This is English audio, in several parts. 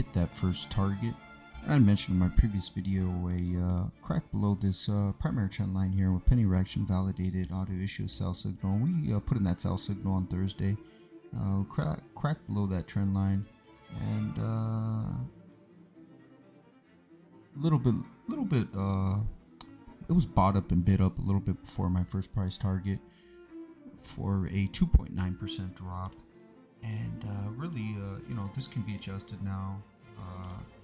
hit that first target. I mentioned in my previous video a crack below this primary trend line here with penny reaction validated auto issue sell signal. We put in that sell signal on Thursday. Crack below that trend line, and little bit it was bought up and bid up a little bit before my first price target for a 2.9% drop, and really this can be adjusted now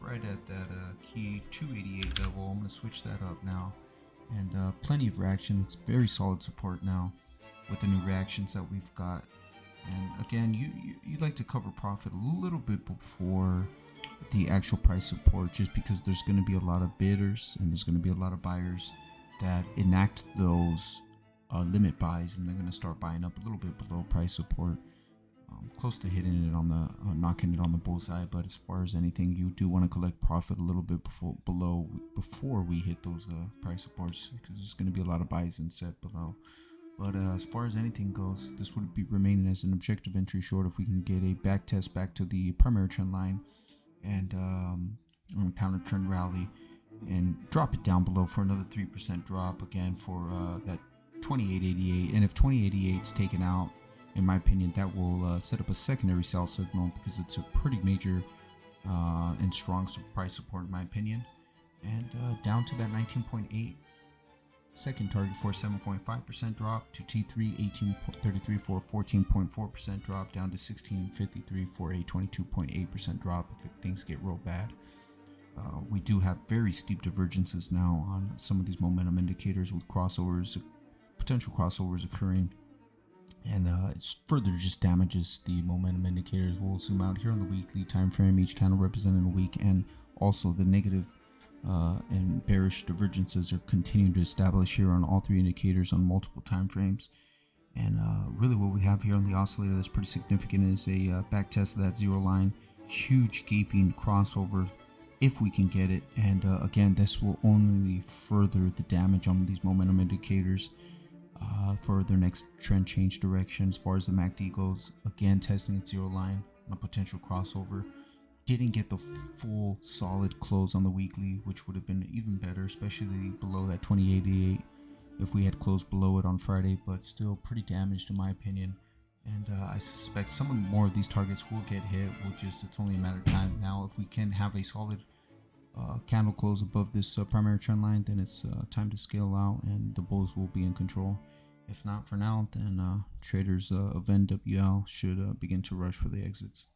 right at that key 288 level. I'm going to switch that up now, and plenty of reaction. It's very solid support now with the new reactions that we've got. And again, you'd like to cover profit a little bit before the actual price support, just because there's going to be a lot of bidders and there's going to be a lot of buyers that enact those limit buys, and they're going to start buying up a little bit below price support, close to hitting it on the knocking it on the bullseye. But as far as anything, you do want to collect profit a little bit before we hit those price supports, because there's going to be a lot of buys in set below. But as far as anything goes, this would be remaining as an objective entry short if we can get a back test back to the primary trend line and counter trend rally and drop it down below for another 3% drop again for that 2888. And if 2888 is taken out, in my opinion, that will set up a secondary sell signal, because it's a pretty major and strong price support in my opinion. And down to that 19.8. Second target for 7.5% drop to T3 1833 for a 14.4% drop, down to 1653 for a 22.8% drop if things get real bad. We do have very steep divergences now on some of these momentum indicators, with potential crossovers occurring, and it further just damages the momentum indicators. We'll zoom out here on the weekly time frame, each candle representing a week, and also the negative and bearish divergences are continuing to establish here on all three indicators on multiple time frames. And really what we have here on the oscillator that's pretty significant is a back test of that zero line, huge gaping crossover if we can get it. And again, this will only further the damage on these momentum indicators for their next trend change direction. As far as the MACD goes, again testing its zero line on a potential crossover. Didn't get the full solid close on the weekly, which would have been even better, especially below that 2088 if we had closed below it on Friday, but still pretty damaged in my opinion. And I suspect some more of these targets will get hit. It's only a matter of time now. If we can have a solid candle close above this primary trend line, then it's time to scale out and the bulls will be in control. If not for now, then traders of NWL should begin to rush for the exits.